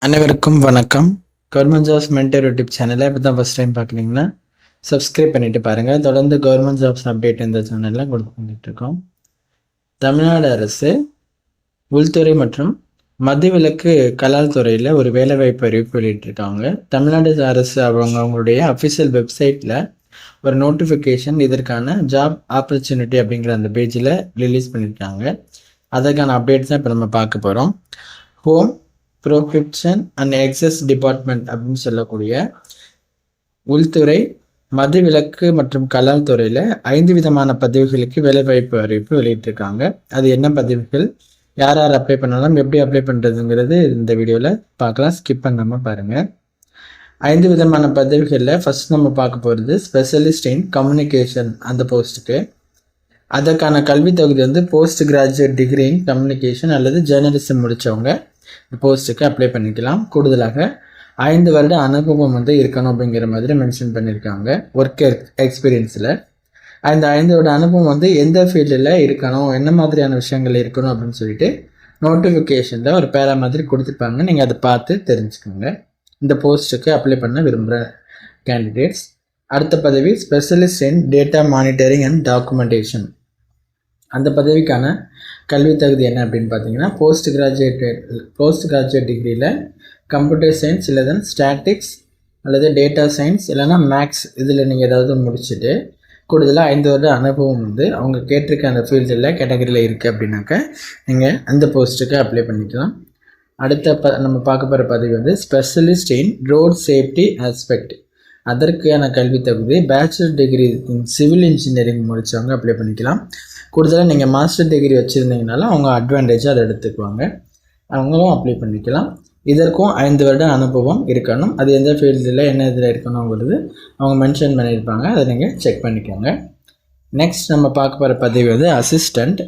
அனைவருக்கும் வணக்கம். Government jobs mentor YouTube சேனலை இப்போ தான் ஃபஸ்ட் டைம் பார்க்குறீங்கன்னா சப்ஸ்கிரைப் பண்ணிட்டு பாருங்கள். தொடர்ந்து கவர்மெண்ட் ஜாப்ஸ் அப்டேட் இந்த சேனலில் கொடுத்துட்டு இருக்கோம். தமிழ்நாடு அரசு உள்துறை மற்றும் மத்தியவிலக்கு கலால் துறையில் ஒரு வேலைவாய்ப்பு அறிவிப்பு வெளியிட்டிருக்காங்க. தமிழ்நாடு அரசு அவங்களுடைய அஃபிஷியல் வெப்சைட்டில் ஒரு நோட்டிஃபிகேஷன் இதற்கான ஜாப் ஆப்பர்ச்சுனிட்டி அப்படிங்கிற அந்த பேஜில் ரிலீஸ் பண்ணியிருக்காங்க. அதற்கான அப்டேட்ஸ் தான் இப்போ நம்ம பார்க்க போகிறோம். ஹோம் ப்ரொகிரிப்ஷன் அண்ட் எக்ஸஸ் டிபார்ட்மெண்ட் அப்படின்னு சொல்லக்கூடிய உள்துறை மதுவிலக்கு மற்றும் கலால் துறையில் 5 விதமான பதவிகளுக்கு வேலைவாய்ப்பு அறிவிப்பு வெளியிட்டிருக்காங்க. அது என்ன பதவிகள், யார் யார் அப்ளை பண்ணலாம், எப்படி அப்ளை பண்ணுறதுங்கிறது இந்த வீடியோவில் பார்க்கலாம். ஸ்கிப் பண்ணாமல் பாருங்கள். 5 விதமான பதவிகளில் ஃபஸ்ட் நம்ம பார்க்க போகிறது ஸ்பெஷலிஸ்ட் இன் கம்யூனிகேஷன். அந்த போஸ்ட்டுக்கு அதற்கான கல்வி தகுதி post graduate degree in communication அல்லது ஜேர்னலிசம் முடித்தவங்க போஸ்ட்டுக்கு அப்ளை பண்ணிக்கலாம். கூடுதலாக 5 வருட அனுபவம் இருக்கணும் அப்படிங்கிற மாதிரி மென்ஷன் பண்ணியிருக்காங்க. ஒர்க் எக்ஸ்பீரியன்ஸில் அந்த 5 வருட அனுபவம் எந்த ஃபீல்டில் இருக்கணும், என்ன மாதிரியான விஷயங்கள் இருக்கணும் அப்படின்னு சொல்லிட்டு நோட்டிஃபிகேஷனில் ஒரு பேரா மாதிரி கொடுத்துருப்பாங்க. நீங்கள் அதை பார்த்து தெரிஞ்சுக்கோங்க. இந்த போஸ்ட்டுக்கு அப்ளை பண்ண விரும்புகிற கேண்டிடேட்ஸ். அடுத்த பதவி specialist in data monitoring and documentation. அந்த பதவிக்கான கல்வி தகுதி என்ன அப்படின்னு பார்த்தீங்கன்னா போஸ்ட் கிராஜுவேட் டிகிரியில் கம்ப்யூட்டர் சயின்ஸ் இல்லைனா ஸ்டாட்டிக்ஸ் அல்லது டேட்டா சயின்ஸ் இல்லைனா மேக்ஸ் இதில் நீங்கள் ஏதாவது முடிச்சுட்டு கூடுதலாக 5 வருட அனுபவம் அவங்க கேட்டிருக்க அந்த ஃபீல்டில் கேட்டகரியில் இருக்குது அப்படின்னாக்க நீங்கள் அந்த போஸ்ட்டுக்கு அப்ளை பண்ணிக்கலாம். அடுத்த நம்ம பார்க்க போகிற பதவி specialist in road safety aspect. அதற்கான கல்வி தகுதி bachelor degree in civil engineering முடித்தவங்க அப்ளை பண்ணிக்கலாம். கூடுதலாக நீங்கள் மாஸ்டர் டிகிரி வச்சுருந்தீங்கனாலும் அவங்க அட்வான்டேஜாக அதை எடுத்துக்குவாங்க. அவங்களும் அப்ளை பண்ணிக்கலாம். இதற்கும் 5 வருட அனுபவம் இருக்கணும். அது எந்த ஃபீல்டில் என்ன இதில் இருக்கணுங்கிறது அவங்க மென்ஷன் பண்ணியிருப்பாங்க. அதை நீங்கள் செக் பண்ணிக்கோங்க. நெக்ஸ்ட் நம்ம பார்க்க போகிற பதவி அசிஸ்டண்ட்.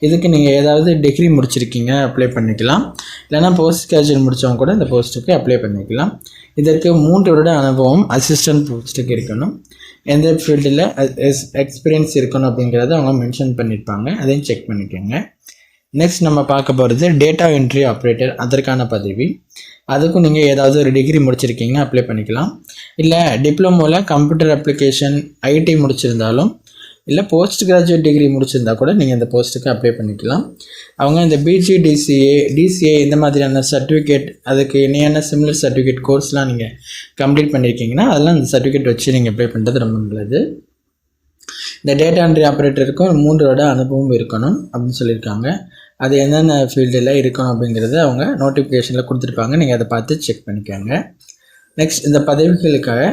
இதுக்கு நீங்கள் ஏதாவது டிகிரி முடிச்சிருக்கீங்க அப்ளை பண்ணிக்கலாம். இல்லைனா போஸ்ட் கிராஜுவேட் முடித்தவங்க கூட இந்த போஸ்ட்டுக்கு அப்ளை பண்ணிக்கலாம். இதற்கு 3 வருட அனுபவம் அசிஸ்டன்ட் போஸ்ட்டுக்கு இருக்கணும். எந்த ஃபீல்டில் எக்ஸ்பீரியன்ஸ் இருக்கணும் அப்படிங்கிறத அவங்க மென்ஷன் பண்ணியிருப்பாங்க. அதையும் செக் பண்ணிக்கோங்க. நெக்ஸ்ட் நம்ம பார்க்க போகிறது டேட்டா என்ட்ரி ஆப்ரேட்டர். அதற்கான பதவி. அதுக்கும் நீங்கள் ஏதாவது ஒரு டிகிரி முடிச்சிருக்கீங்கன்னா அப்ளை பண்ணிக்கலாம். இல்லை டிப்ளமோவில் கம்ப்யூட்டர் அப்ளிகேஷன் ஐடி முடிச்சிருந்தாலும் இல்லை போஸ்ட் கிராஜுவேட் டிகிரி முடிச்சிருந்தா கூட நீங்கள் இந்த போஸ்ட்டுக்கு அப்ளை பண்ணிக்கலாம். அவங்க இந்த பிஜி டிசிஏ இந்த மாதிரியான சர்டிஃபிகேட், அதுக்கு இணையான சிமிலர் சர்டிஃபிகேட் கோர்ஸ்லாம் நீங்கள் கம்ப்ளீட் பண்ணியிருக்கீங்கன்னா அதெல்லாம் இந்த சர்டிஃபிகேட் வச்சு நீங்கள் அப்ளை பண்ணுறது ரொம்ப நல்லது. இந்த டேட்டா என்ட்ரி ஆப்ரேட்டருக்கும் 3 வருட அனுபவம் இருக்கணும் அப்படின்னு சொல்லியிருக்காங்க. அது என்னென்ன ஃபீல்டில் இருக்கணும் அப்படிங்கிறத அவங்க நோட்டிஃபிகேஷனில் கொடுத்துருப்பாங்க. நீங்கள் அதை பார்த்து செக் பண்ணிக்கோங்க. நெக்ஸ்ட் இந்த பதவிகளுக்காக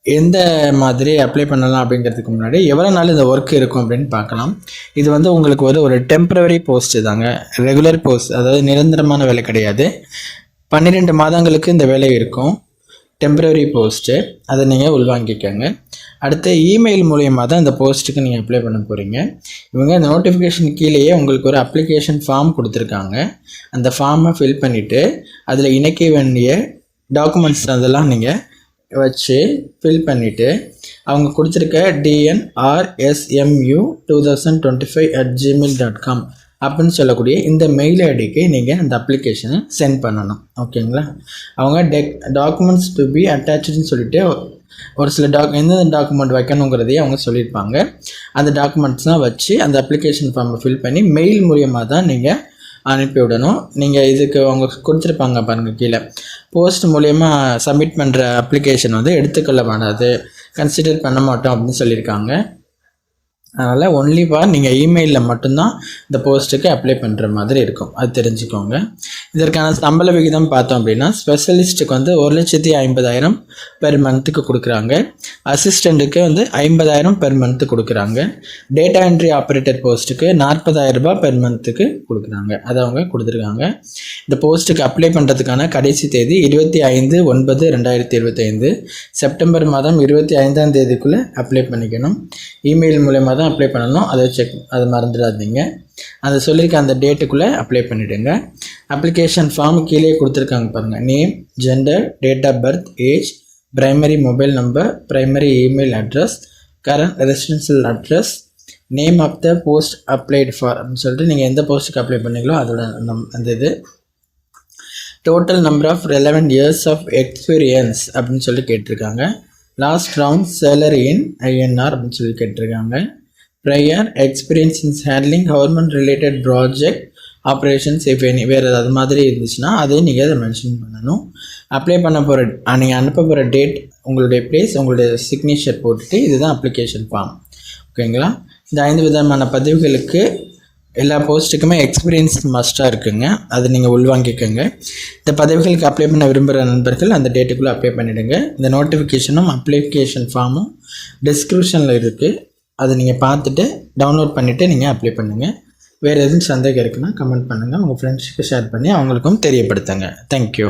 எந்த மாதிரி அப்ளை பண்ணலாம் அப்படிங்கிறதுக்கு முன்னாடி எவ்வளோ நாள் இந்த ஒர்க் இருக்கும் அப்படின்னு பார்க்கலாம். இது உங்களுக்கு ஒரு டெம்பரவரி போஸ்ட்டு தாங்க, ரெகுலர் போஸ்ட், அதாவது நிரந்தரமான வேலை கிடையாது. 12 மாதங்களுக்கு இந்த வேலை இருக்கும். டெம்பரவரி போஸ்ட்டு, அதை நீங்கள் உள்வாங்கிக்கோங்க. அடுத்து இமெயில் மூலியமாக தான் இந்த போஸ்ட்டுக்கு நீங்கள் அப்ளை பண்ண போகிறீங்க. இவங்க இந்த நோட்டிஃபிகேஷன் கீழேயே உங்களுக்கு ஒரு அப்ளிகேஷன் ஃபார்ம் கொடுத்துருக்காங்க. அந்த ஃபார்மை ஃபில் பண்ணிவிட்டு அதில் இணைக்க வேண்டிய டாக்குமெண்ட்ஸ் அதெல்லாம் நீங்கள் வச்சு ஃபில் பண்ணிவிட்டு அவங்க கொடுத்துருக்க dnrsmu2025@gmail.com அப்படின்னு சொல்லக்கூடிய இந்த மெயில் ஐடிக்கு நீங்கள் அந்த அப்ளிகேஷனை சென்ட் பண்ணணும். ஓகேங்களா? அவங்க டாக்குமெண்ட்ஸ் டு பி அட்டாச்சுன்னு சொல்லிட்டு ஒரு சில எந்தெந்த டாக்குமெண்ட் வைக்கணுங்கிறதையே அவங்க சொல்லியிருப்பாங்க. அந்த டாக்குமெண்ட்ஸ்லாம் வச்சு அந்த அப்ளிகேஷன் ஃபார்மை ஃபில் பண்ணி மெயில் மூலியமாக தான் நீங்கள் அனுப்பிவிடணும். நீங்கள் இதுக்கு அவங்க கொடுத்துருப்பாங்க பாருங்கள் கீழே, போஸ்ட் மூலயமா சப்மிட் பண்ணுற அப்ளிகேஷன் எடுத்துக்கொள்ள மாட்டாது, கன்சிடர் பண்ண மாட்டோம் அப்படின்னு சொல்லியிருக்காங்க. அதனால் ஒன்லி நீங்கள் இமெயிலில் மட்டும்தான் இந்த போஸ்ட்டுக்கு அப்ளை பண்ணுற மாதிரி இருக்கும். அது தெரிஞ்சுக்கோங்க. இதற்கான சம்பள விகிதம் பார்த்தோம் அப்படின்னா ஸ்பெஷலிஸ்ட்டுக்கு 1,50,000 பெர் மந்த்துக்கு கொடுக்குறாங்க. அசிஸ்டண்ட்டுக்கு 50,000 பெர் மந்த்து கொடுக்குறாங்க. டேட்டா என்ட்ரி ஆப்ரேட்டர் போஸ்ட்டுக்கு 40,000 ரூபாய் பெர் மந்த்துக்கு கொடுக்குறாங்க. அதை அவங்க கொடுத்துருக்காங்க. இந்த போஸ்ட்டுக்கு அப்ளை பண்ணுறதுக்கான கடைசி தேதி 25/9/2025 செப்டம்பர் மாதம் 25ஆம் தேதிக்குள்ளே அப்ளை பண்ணிக்கணும். இமெயில் மூலமாக தான் அப்ளை பண்ணணும். அதை மறந்துடாதீங்க. அதை சொல்லியிருக்க அந்த டேட்டுக்குள்ளே அப்ளை பண்ணிவிடுங்க. அப்ளிகேஷன் ஃபார்ம் கீழே கொடுத்துருக்காங்க பாருங்கள். Name, gender, date of birth, age, primary mobile number, primary email address, current residential address, name of the post applied for அப்படின்னு சொல்லிட்டு நீங்கள் எந்த போஸ்ட்டுக்கு அப்ளை பண்ணீங்களோ அதோட அந்த இது total number of relevant years of experience அப்படின்னு சொல்லி கேட்டிருக்காங்க. Last round salary in INR அப்படின்னு சொல்லி கேட்டிருக்காங்க. Prior experience in handling government related project operations if any, வேறு அது மாதிரி இருந்துச்சுன்னா அதையும் நீங்கள் அதை மென்ஷன் பண்ணணும். அப்ளை பண்ண போகிற நீங்கள் அனுப்ப போகிற டேட், உங்களுடைய ப்ளேஸ், உங்களுடைய சிக்னேச்சர் போட்டுட்டு இதுதான் அப்ளிகேஷன் ஃபார்ம். ஓகேங்களா? இந்த 5 விதமான பதிவுகளுக்கு எல்லா போஸ்ட்டுக்குமே எக்ஸ்பீரியன்ஸ் மஸ்ட்டாக இருக்குங்க. அது நீங்கள் உள்வாங்கிக்கோங்க. இந்த பதவிகளுக்கு அப்ளை பண்ண விரும்புகிற நண்பர்கள் அந்த டேட்டுக்குள்ளே அப்ளை பண்ணிவிடுங்க. இந்த நோட்டிஃபிகேஷனும் அப்ளிகேஷன் ஃபார்மும் டிஸ்கிரிப்ஷனில் இருக்குது. அதை நீங்கள் பார்த்துட்டு டவுன்லோட் பண்ணிவிட்டு நீங்கள் அப்ளை பண்ணுங்கள். வேறு எதுவும் சந்தேகம் இருக்குன்னா கமெண்ட் பண்ணுங்கள். உங்கள் ஃப்ரெண்ட்ஸுக்கு ஷேர் பண்ணி அவங்களுக்கும் தெரியப்படுத்துங்க. தேங்க்யூ.